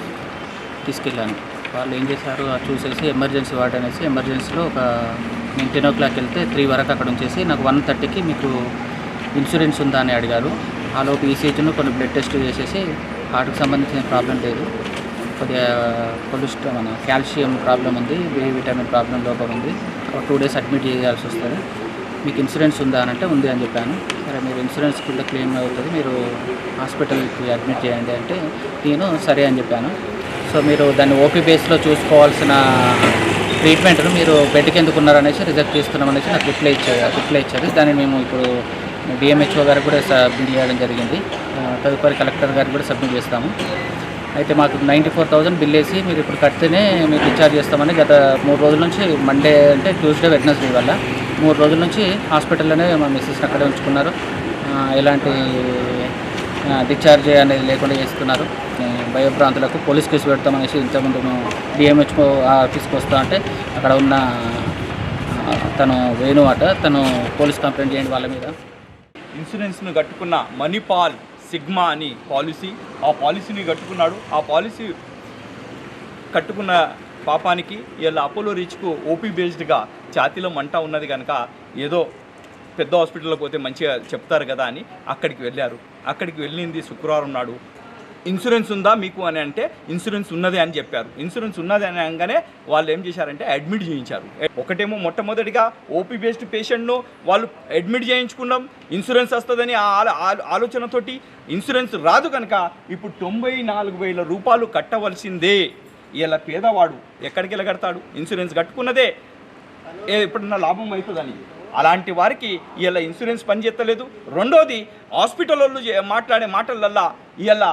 తీసుకెళ్ళాను. వాళ్ళు ఏం చేశారు చూసేసి ఎమర్జెన్సీ వార్డ్ అనేసి ఎమర్జెన్సీలో నేను 10 o'clock వెళ్తే 3 వరకు అక్కడ ఉంచేసి నాకు 1:30కి మీకు ఇన్సూరెన్స్ ఉందా అని అడిగారు. ఆలోపు ఈసీజీను కొన్ని బ్లడ్ టెస్ట్ చేసేసి హార్ట్కి సంబంధించిన ప్రాబ్లం లేదు, కొద్దిగా మన కాల్షియం ప్రాబ్లం ఉంది, బి విటమిన్ ప్రాబ్లం లోపం ఉంది, 2 days అడ్మిట్ చేయాల్సి వస్తుంది, మీకు ఇన్సూరెన్స్ ఉందా అని అంటే ఉంది అని చెప్పాను. సరే మీరు ఇన్సూరెన్స్ కింద క్లెయిమ్ అవుతుంది, మీరు హాస్పిటల్కి అడ్మిట్ చేయండి అంటే నేను సరే అని చెప్పాను. సో మీరు దాన్ని ఓపీ బేస్లో చూసుకోవాల్సిన ట్రీట్మెంట్ను మీరు బెడ్కి ఎందుకున్నారు అనేసి రిజెక్ట్ చేస్తున్నాం అనేసి నాకు రిప్లై ఇచ్చారు. దాన్ని మేము ఇప్పుడు డిఎంహెచ్ఓ గారికి కూడా సబ్మిట్ చేయడం జరిగింది. తదుపరి కలెక్టర్ గారికి కూడా సబ్మిట్ చేస్తాము. అయితే మాకు 94,000 బిల్ వేసి మీరు ఇప్పుడు కడితేనే మీకు డిశ్చార్జ్ చేస్తామని గత 3 రోజుల నుంచి, మండే అంటే ట్యూస్డే వెడ్నెస్డే వల్ల 3 రోజుల నుంచి హాస్పిటల్లోనే మా మిస్సెస్ని అక్కడే ఉంచుకున్నారు. ఎలాంటి డిశ్చార్జ్ అనేది లేకుండా చేస్తున్నారు. భయభ్రాంతులకు పోలీస్ కేసు పెడతామనేసి ఇంతకుముందు డిఎంహెచ్ఓ ఆఫీస్కి వస్తా అంటే అక్కడ ఉన్న తను వేణు తను పోలీస్ కంప్లైంట్ చేయండి వాళ్ళ మీద. ఇన్సూరెన్స్ను కట్టుకున్న మణిపాల్ సిగ్మా అని పాలసీ, ఆ పాలసీని కట్టుకున్నాడు. ఆ పాలసీ కట్టుకున్న పాపానికి ఇలా అపోలో రీచ్కు ఓపీ బేస్డ్గా ఛాతీలో మంట ఉన్నది కనుక ఏదో పెద్ద హాస్పిటల్కి పోతే మంచిగా చెప్తారు కదా అని అక్కడికి వెళ్ళారు. అక్కడికి వెళ్ళింది శుక్రవారం నాడు ఇన్సూరెన్స్ ఉందా మీకు అని అంటే ఇన్సూరెన్స్ ఉన్నది అని చెప్పారు. ఇన్సూరెన్స్ ఉన్నది అని అనగానే వాళ్ళు ఏం చేశారంటే అడ్మిట్ చేయించారు. ఒకటేమో మొట్టమొదటిగా ఓపీ బేస్డ్ పేషెంట్ను వాళ్ళు అడ్మిట్ చేయించుకున్నాం, ఇన్సూరెన్స్ వస్తుందని ఆలోచనతోటి ఇన్సూరెన్స్ రాదు కనుక ఇప్పుడు 94,000 రూపాయలు కట్టవలసిందే. ఇలా పేదవాడు ఎక్కడికి వెళ్ళి కడతాడు? ఇన్సూరెన్స్ కట్టుకున్నదే ఎప్పుడన్నా లాభం అవుతుందని. అలాంటి వారికి ఇలా ఇన్సూరెన్స్ పనిచేస్తలేదు. రెండోది హాస్పిటల్ వాళ్ళు మాట్లాడే మాటలల్లా ఇలా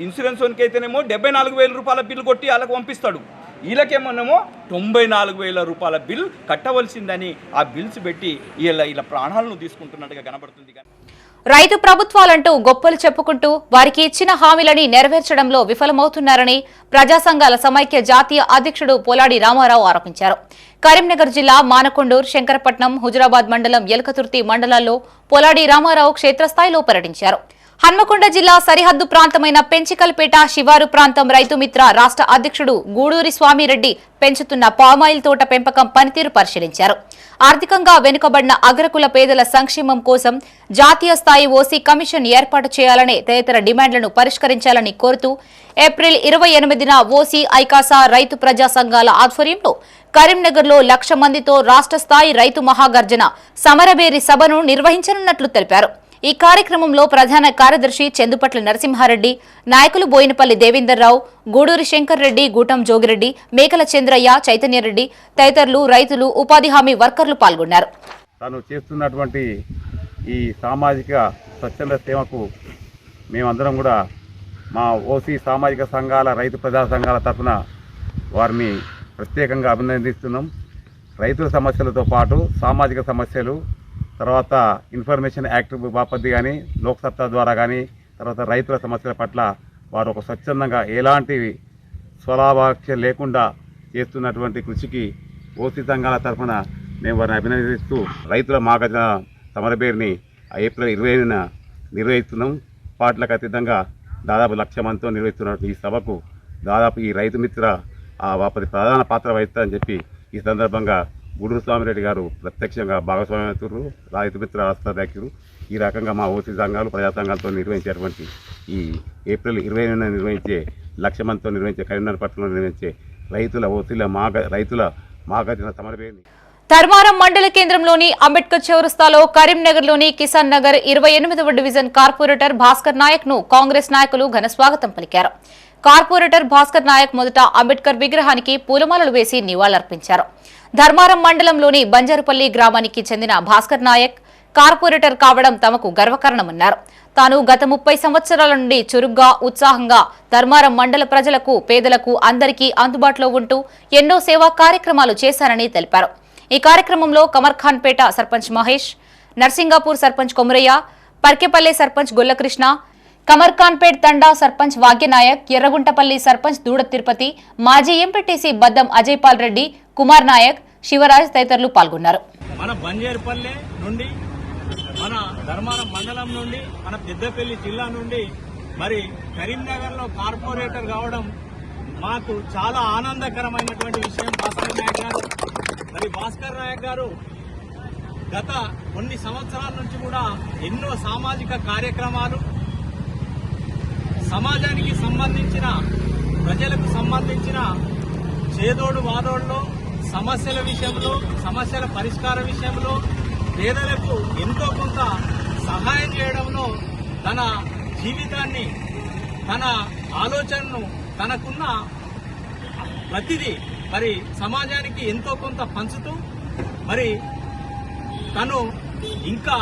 ఇన్సూరెన్స్ వానికి అయితేనేమో 74,000 రూపాయల బిల్లు కొట్టి వాళ్ళకి పంపిస్తాడు, వీళ్ళకేమోనేమో 94,000 రూపాయల బిల్ కట్టవలసిందని ఆ బిల్స్ పెట్టి ఇలా ప్రాణాలను తీసుకుంటున్నట్టుగా కనబడుతుంది. రైతు ప్రభుత్వాలంటూ గొప్పలు చెప్పుకుంటూ వారికి ఇచ్చిన హామీలని నెరవేర్చడంలో విఫలమవుతున్నారని ప్రజా సంఘాల సమైక్య జాతీయ అధ్యక్షుడు పోలాడి రామారావు ఆరోపించారు. కరీంనగర్ జిల్లా మానకొండూరు, శంకరపట్నం, హుజురాబాద్ మండలం, ఎలకతుర్తి మండలాల్లో పోలాడి రామారావు క్షేత్రస్థాయిలో పర్యటించారు. హన్మకొండ జిల్లా సరిహద్దు ప్రాంతమైన పెంచికల్పేట శివారు ప్రాంతం రైతు మిత్ర రాష్ట్ర అధ్యక్షుడు గూడూరి స్వామిరెడ్డి పెంచుతున్న పామాయిల్ తోట పెంపకం పనితీరు పరిశీలించారు. ఆర్థికంగా వెనుకబడిన అగ్రకుల పేదల సంక్షేమం కోసం జాతీయ స్థాయి ఓసీ కమిషన్ ఏర్పాటు చేయాలనే తదితర డిమాండ్లను పరిష్కరించాలని కోరుతూ ఏప్రిల్ 28న ఓసీ ఐకాసా రైతు ప్రజా సంఘాల ఆధ్వర్యంలో కరీంనగర్లో 1,00,000 మందితో రాష్ట్ర స్థాయి రైతు మహాగర్జన సమరబేరి సభను నిర్వహించనున్నట్లు తెలిపారు. ఈ కార్యక్రమంలో ప్రధాన కార్యదర్శి చెందుపట్ల నరసింహారెడ్డి, నాయకులు బోయినపల్లి దేవేందర్రావు, గూడూరి శంకర్ రెడ్డి, గూటం జోగిరెడ్డి, మేకల చంద్రయ్య, చైతన్యరెడ్డి తదితరులు, రైతులు, ఉపాధి హామీ వర్కర్లు పాల్గొన్నారు. తాను చేస్తున్నటువంటి ఈ సామాజిక స్వచ్ఛంద సేవకు మేమందరం కూడా మా ఓసీ సామాజిక సంఘాల రైతు ప్రజా సంఘాల తరఫున వారిని ప్రత్యేకంగా అభినందిస్తున్నాం. రైతుల సమస్యలతో పాటు సామాజిక సమస్యలు, తర్వాత ఇన్ఫర్మేషన్ యాక్ట్ బాపత్తి కానీ, లోక్సత్తా ద్వారా కానీ, తర్వాత రైతుల సమస్యల పట్ల వారు ఒక స్వచ్ఛందంగా ఎలాంటి స్వలాభాక్ష లేకుండా చేస్తున్నటువంటి కృషికి ఓసీ సంఘాల తరఫున మేము వారిని అభినందిస్తూ రైతుల మాగజన సమరబేరిని ఏప్రిల్ 20న నిర్వహిస్తున్నాం. పాటలకు అతీతంగా దాదాపు 1,00,000 మందితో నిర్వహిస్తున్న ఈ సభకు దాదాపు ఈ రైతు మిత్ర బాపతి ప్రధాన పాత్ర వహిస్తారని చెప్పి ఈ సందర్భంగా గూడూరు స్వామిరెడ్డి గారు ప్రత్యక్షంగా భాగస్వామ్యతులు, రైతు మిత్ర రాష్ట్ర అధ్యక్షులు. ఈ రకంగా మా ఓసీ సంఘాలు, ప్రజా సంఘాలతో నిర్వహించేటువంటి ఈ ఏప్రిల్ 20న నిర్వహించే 1,00,000 మందితో నిర్వహించే కరీంనగర్ పట్టణంలో నిర్వహించే రైతుల మాగజన సమరబేరిని ధర్మారం మండల కేంద్రంలోని అంబేద్కర్ చౌరస్తాలో కరీంనగర్లోని కిసాన్ నగర్ 28వ డివిజన్ కార్పొరేటర్ భాస్కర్ నాయక్ ను కాంగ్రెస్ నాయకులు ఘన స్వాగతం పలికారు. కార్పొరేటర్ భాస్కర్ నాయక్ మొదట అంబేద్కర్ విగ్రహానికి పూలమాలలు వేసి నివాళులర్పించారు. ధర్మారం మండలంలోని బంజారుపల్లి గ్రామానికి చెందిన భాస్కర్ నాయక్ కార్పొరేటర్ కావడం తమకు గర్వకారణమన్నారు. తాను గత 30 సంవత్సరాల నుండి చురుగ్గా, ఉత్సాహంగా ధర్మారం మండల ప్రజలకు, పేదలకు అందరికీ అందుబాటులో ఉంటూ ఎన్నో సేవా కార్యక్రమాలు చేశారని తెలిపారు. ఈ కార్యక్రమంలో కమర్ఖాన్పేట సర్పంచ్ మహేష్, నర్సింగాపూర్ సర్పంచ్ కొమరయ్య, పర్కెపల్లి సర్పంచ్ గొల్లకృష్ణ, కమర్ఖాన్పేట్ తండా సర్పంచ్ భాగ్యనాయక్, ఎర్రగుంటపల్లి సర్పంచ్ దూడ తిరుపతి, మాజీ ఎంపీటీసీ బద్దం అజయ్పాల్ రెడ్డి, కుమార్ నాయక్, శివరాజ్ తదితరులు పాల్గొన్నారు. మన బంజేరుపల్లి నుండి, మన ధర్మారం మండలం నుండి, మన పెద్దపల్లి జిల్లా నుండి మరి కరీంనగర్లో కార్పొరేటర్ కావడం మాకు చాలా ఆనందకరమైనటువంటి విషయం. భాస్కర్ నాయక్ గారు భాస్కర్ నాయక్ గారు గత కొన్ని సంవత్సరాల నుంచి కూడా ఎన్నో సామాజిక కార్యక్రమాలు, సమాజానికి సంబంధించిన, ప్రజలకు సంబంధించిన చేదోడు వాదోడులో, సమస్యల విషయంలో, సమస్యల పరిష్కార విషయంలో పేదలకు ఎంతో కొంత సహాయం చేయడంలో తన జీవితాన్ని, తన ఆలోచనను, తనకున్న ప్రతిదీ మరి సమాజానికి ఎంతో కొంత పంచుతూ మరి తను ఇంకా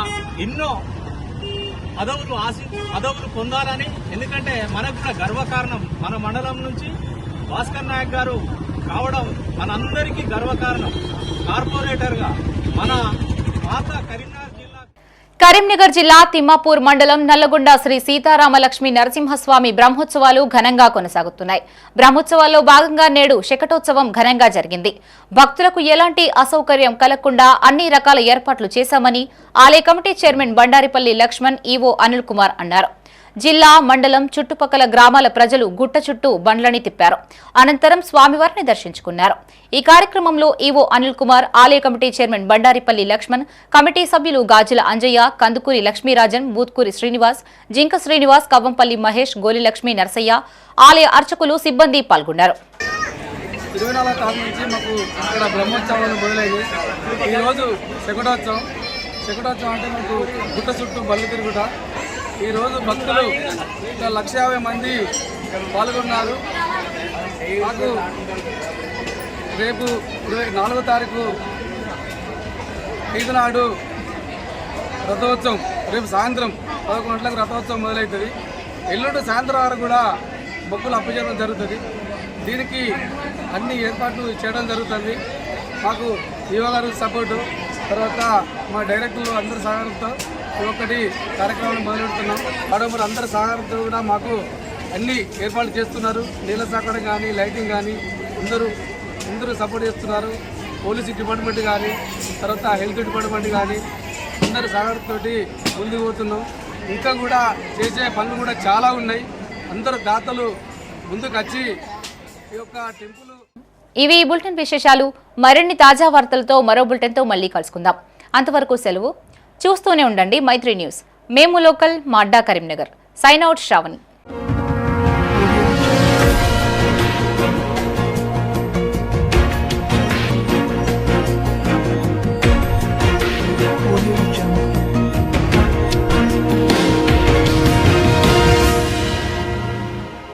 ఎన్నో పదవులు పొందాలని, ఎందుకంటే మనకు కూడా గర్వకారణం మన మండలం నుంచి భాస్కర్ నాయక్ గారు కావడం మనందరికీ గర్వకారణం. కార్పొరేటర్గా మన పాత కరీంనగర్ జిల్లా తిమ్మాపూర్ మండలం నల్లగొండ శ్రీ సీతారామలక్ష్మి నరసింహస్వామి బ్రహ్మోత్సవాలు ఘనంగా కొనసాగుతున్నాయి. బ్రహ్మోత్సవాల్లో భాగంగా నేడు శకటోత్సవం ఘనంగా జరిగింది. భక్తులకు ఎలాంటి అసౌకర్యం కలగకుండా అన్ని రకాల ఏర్పాట్లు చేశామని ఆలయ committee chairman Bandaripalli Laxman, EO Anil Kumar అన్నారు. జిల్లా మండలం చుట్టుపక్కల గ్రామాల ప్రజలు గుట్ట చుట్టూ బండ్లని తిప్పారు. అనంతరం స్వామివారిని దర్శించుకున్నారు. ఈ కార్యక్రమంలో ఈవో అనిల్ కుమార్, ఆలయ committee chairman Bandaripalli Laxman, committee సభ్యులు గాజుల అంజయ్య, కందుకూరి లక్ష్మీరాజన్, బూత్కూరి శ్రీనివాస్, జింక శ్రీనివాస్, కవ్వంపల్లి మహేష్, గోలి లక్ష్మీ నరసయ్య, ఆలయ అర్చకులు, సిబ్బంది పాల్గొన్నారు. 24 తారీఖు నుంచి మాకు ఇక్కడ బ్రహ్మోత్సవాలు మొదలైంది. ఈరోజు శకుటోత్సవం అంటే మాకు గుట్ట చుట్టూ బళ్ళు తిరుగుట. ఈరోజు భక్తులు 150 మంది పాల్గొన్నారు. మాకు రేపు 24వ తారీఖు ఈదు నాడు రథోత్సవం, రేపు సాయంత్రం 11 గంటలకు రథోత్సవం మొదలవుతుంది. ఎల్లుండి సాయంత్రం వరకు కూడా మొక్కులు అప్పచేయడం జరుగుతుంది. దీనికి అన్ని ఏర్పాట్లు చేయడం జరుగుతుంది. మాకు ఈవో గారు సపోర్టు, తర్వాత మా డైరెక్టర్లు అందరి సహకారంతో ఒక్కటి కార్యక్రమాన్ని మొదలెడుతున్నాం. ఆడవారు అందరి సహకారంతో కూడా మాకు అన్ని ఏర్పాట్లు చేస్తున్నారు. నీళ్ళ సహకారం కానీ, లైటింగ్ కానీ అందరూ సపోర్ట్ చేస్తున్నారు. పోలీసు డిపార్ట్మెంట్ కానీ, తర్వాత హెల్త్ డిపార్ట్మెంట్ కానీ అందరి సహకారంతో ముందుకు పోతున్నాం. ఇంకా కూడా చేసే పనులు కూడా చాలా ఉన్నాయి. అందరూ దాతలు ముందుకు వచ్చి ఈ యొక్క టెంపుల్. ఇవి ఈ బులెటిన్ విశేషాలు. మరిన్ని తాజా వార్తలతో మరో బులెటిన్తో మళ్ళీ కలుసుకుందాం. అంతవరకు సెలవు. చూస్తూనే ఉండండి మైత్రి న్యూస్. మేము లోకల్, మా అడ్డా కరీంనగర్. Sign out Shravani.